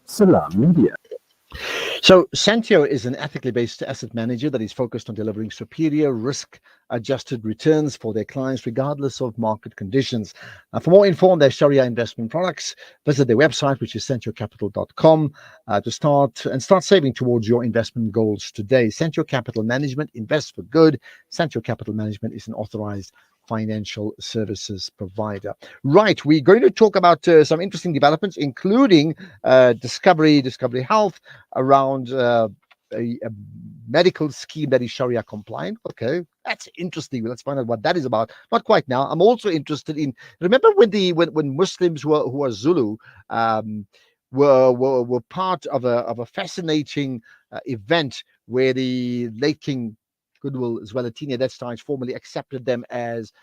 Salam Media. So, Santio is an ethically based asset manager that is focused on delivering superior risk adjusted returns for their clients, regardless of market conditions. For more info on their Sharia investment products, visit their website, which is santiocapital.com, to start saving towards your investment goals today. Santio Capital Management invests for good. Santio Capital Management is an authorized financial services provider. Right, we're going to talk about some interesting developments, including Discovery Health around a medical scheme that is Sharia compliant. Okay, that's interesting. Let's find out what that is about. Not quite now. I'm also interested in. Remember when Muslims who are Zulu um, were part of a fascinating event where the late King Goodwill Zwelithini at that stage formally accepted them as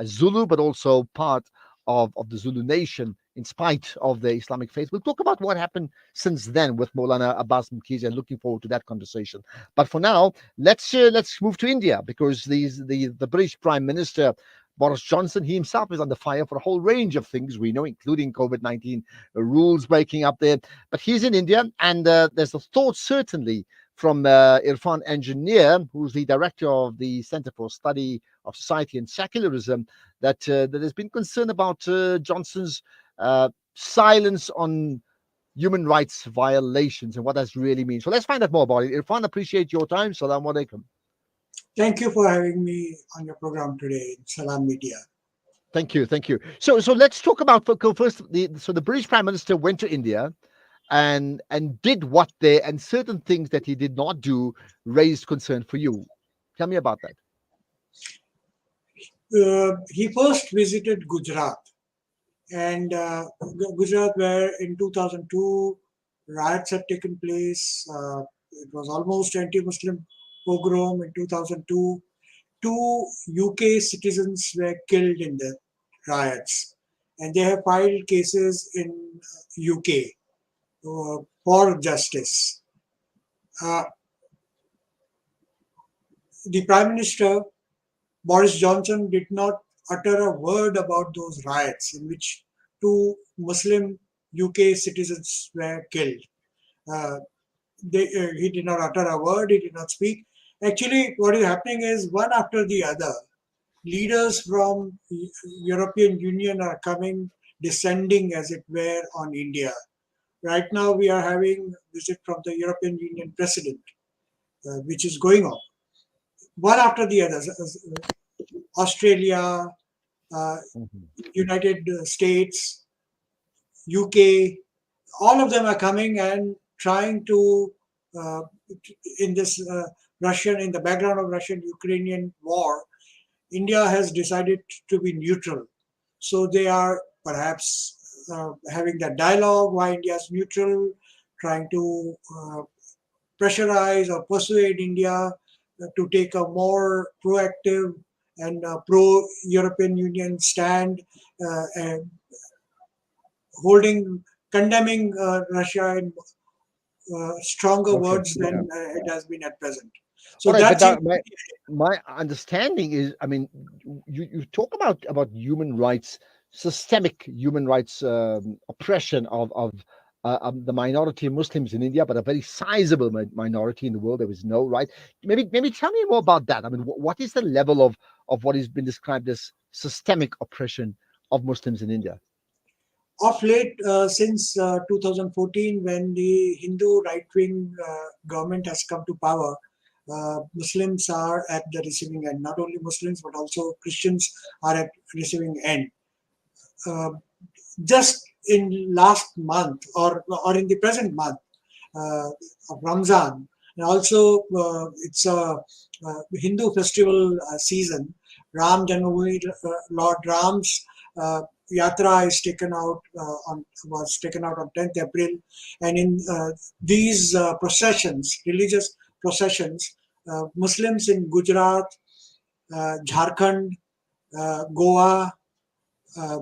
Zulu, but also part of the Zulu nation in spite of the Islamic faith. We'll talk about what happened since then with Maulana Abbas Mkhizi, and looking forward to that conversation. But for now, let's move to India, because the British Prime Minister Boris Johnson, he himself is under fire for a whole range of things we know, including COVID-19 rules breaking up there. But he's in India, and there's a thought certainly from Irfan Engineer, who's the director of the Center for Study of Society and Secularism, that there's been concern about Johnson's silence on human rights violations and what that really means. So let's find out more about it. Irfan, appreciate your time. Salam alaikum. Thank you for having me on your program today in Salam Media. Thank you, thank you. So let's talk about first. The British Prime Minister went to India and did what there, and certain things that he did not do raised concern for you. Tell me about that. He first visited Gujarat, and Gujarat, where in 2002 riots had taken place. It was almost anti-Muslim pogrom in 2002. Two UK citizens were killed in the riots, and they have filed cases in UK for justice. Uh, the Prime Minister Boris Johnson did not utter a word about those riots in which two Muslim UK citizens were killed. Uh, he did not utter a word, he did not speak. Actually, what is happening is one after the other, leaders from European Union are coming, descending as it were on India. Right now, we are having a visit from the European Union president, which is going on. One after the other, Australia, uh, Mhm. United States, UK, all of them are coming and trying to, uh, in this in the background of Russian-Ukrainian war, India has decided to be neutral. So they are perhaps having that dialogue why India is neutral, trying to pressurize or persuade India to take a more proactive and pro-European Union stand, and condemning Russia in stronger Okay. words than it has been at present. All So right, that but seems my understanding is, I mean, you talk about human rights, systemic human rights oppression of the minority of Muslims in India, but a very sizable minority in the world. There is no right. Maybe tell me more about that. I mean, what is the level of what has been described as systemic oppression of Muslims in India? of late, since 2014, when the Hindu right-wing government has come to power, Muslims are at the receiving end. Not only Muslims, but also Christians are at receiving end. Uh, just in last month, or in the present month of Ramzan, and also it's a Hindu festival season. Ram Janmabhoomi, Lord Ram's yatra is taken out was taken out on 10th April, and in these processions, religious processions, Muslims in Gujarat, Jharkhand, Goa, uh,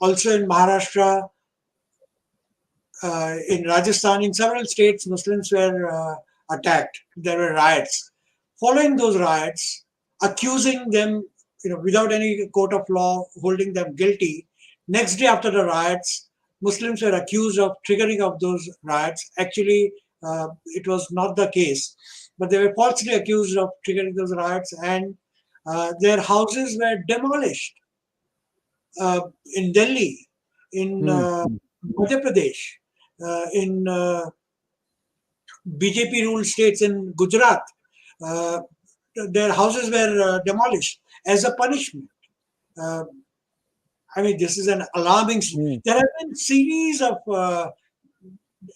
also in Maharashtra, in Rajasthan, in several states, Muslims were attacked. There were riots. Following those riots, accusing them, without any court of law holding them guilty. Next day after the riots, Muslims were accused of triggering of those riots. Actually, it was not the case, but they were falsely accused of triggering those riots, and their houses were demolished in Delhi, in Mm. Madhya Pradesh, in BJP ruled states in Gujarat. Uh, their houses were demolished as a punishment. Uh, I mean, this is an alarming. Mm. There have been series of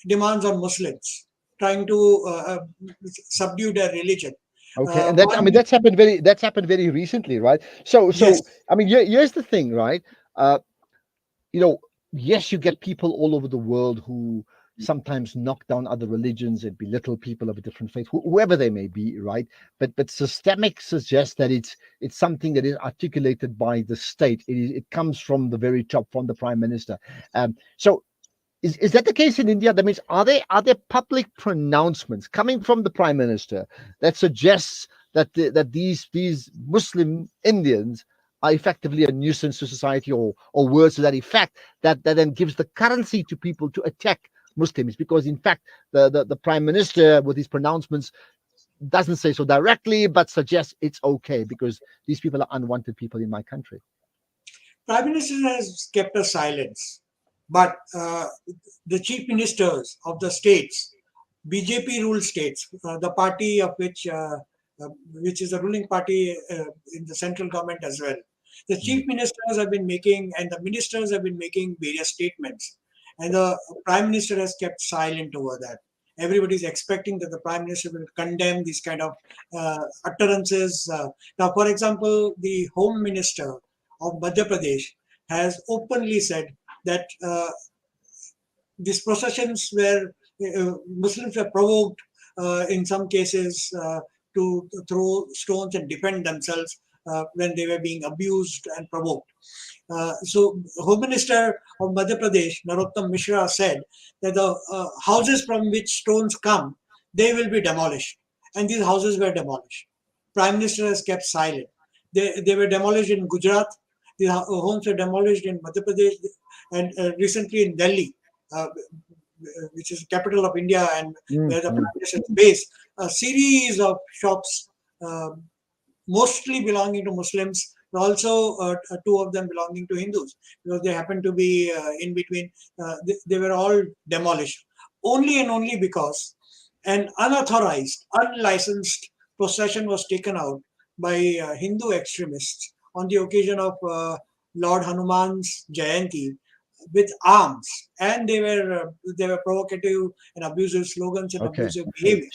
demands on Muslims trying to subdue their religion. Okay, and One, that's happened very recently, right? So yes, I mean, here's the thing, right? Uh, you know, yes, you get people all over the world who sometimes knock down other religions and belittle people of a different faith, whoever they may be, right? But systemic suggests that it's something that is articulated by the state. It comes from the very top, from the prime minister. So is that the case in India? That means are there public pronouncements coming from the prime minister that suggests that these Muslim Indians are effectively a nuisance to society, or words to that effect, that then gives the currency to people to attack Muslims? Because in fact, the prime minister with his pronouncements doesn't say so directly, but suggests it's okay because these people are unwanted people in my country. Prime Minister has kept a silence, but the chief ministers of the states, BJP ruled states, the party of which is the ruling party in the central government as well. The Mm. chief ministers have been making, and the ministers have been making various statements, and the prime minister has kept silent over that. Everybody is expecting that the prime minister will condemn these kind of utterances. Now, for example, the home minister of Madhya Pradesh has openly said that these processions where Muslims were provoked in some cases to throw stones and defend themselves when they were being abused and provoked. So, Home Minister of Madhya Pradesh, Narottam Mishra, said that the houses from which stones come, they will be demolished. And these houses were demolished. Prime Minister has kept silent. They were demolished in Gujarat. The homes were demolished in Madhya Pradesh and recently in Delhi, which is the capital of India and Mm, where the mm. Prime Minister is based. A series of shops, uh, mostly belonging to Muslims, but also two of them belonging to Hindus, because they happen to be in between. They were all demolished, only and only because an unauthorized, unlicensed procession was taken out by Hindu extremists on the occasion of Lord Hanuman's Jayanti with arms, and they were provocative and abusive slogans and Okay. abusive behavior.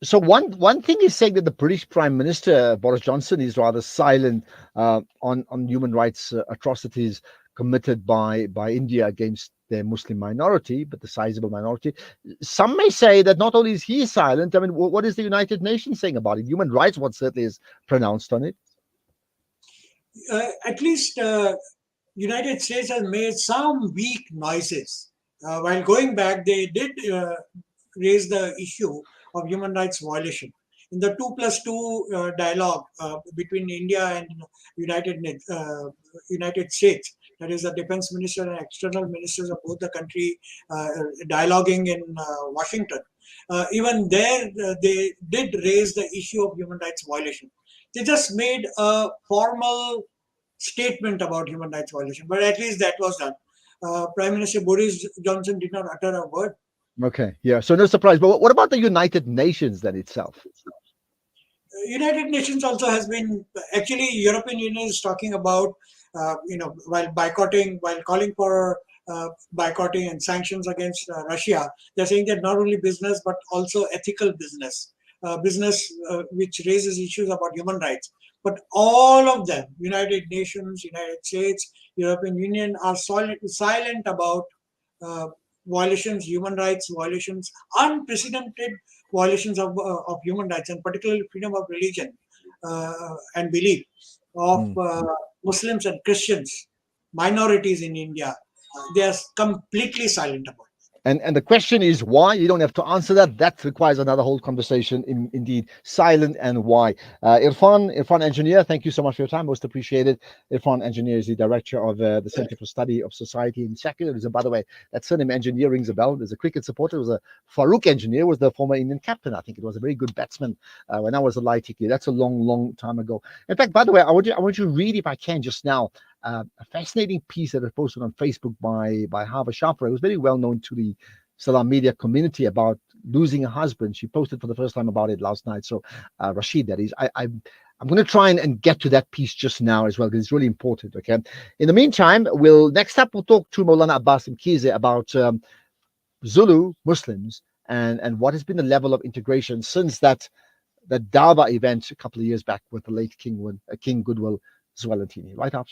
So one thing is saying that the British Prime Minister Boris Johnson is rather silent on human rights atrocities committed by India against their Muslim minority, but the sizable minority. Some may say that not only is he silent. I mean, what is the United Nations saying about it? Human Rights Watch certainly is pronounced on it. At least United States has made some weak noises. While going back, they did raise the issue of human rights violation. In the 2+2 dialogue between India and United States, that is the defense minister and external ministers of both the country dialoguing in Washington. Even there, they did raise the issue of human rights violation. They just made a formal statement about human rights violation, but at least that was done. Prime Minister Boris Johnson did not utter a word. Okay, yeah. So no surprise. But what about the United Nations then itself? United Nations also has been actually European Union is talking about while calling for boycotting and sanctions against Russia. They're saying that not only business but also ethical business which raises issues about human rights. But all of them, United Nations, United States, European Union, are silent about uh, violations, human rights violations, unprecedented violations of human rights, and particularly freedom of religion and belief of Mm. Muslims and Christians, minorities in India. They are completely silent about. And the question is why. You don't have to answer that. That requires another whole conversation. Indeed, silent and why. Irfan Engineer, thank you so much for your time. Most appreciated. Irfan Engineer is the director of the Center for Study of Society and Secularism. By the way, that surname Engineer rings a bell. There's a cricket supporter. It was a Farouk Engineer, was the former Indian captain. I think it was a very good batsman when I was a light ticket. That's a long, long time ago. In fact, by the way, I want you to read, if I can, just now. A fascinating piece that was posted on Facebook by Hava Shafra. It was very well known to the Salam media community about losing a husband. She posted for the first time about it last night. So Rashid, that is, I'm going to try and get to that piece just now as well, because it's really important. Okay. In the meantime, next up we'll talk to Maulana Abbas Mkize about Zulu Muslims and what has been the level of integration since that Dava event a couple of years back with the late King Goodwill Zwelithini. Right after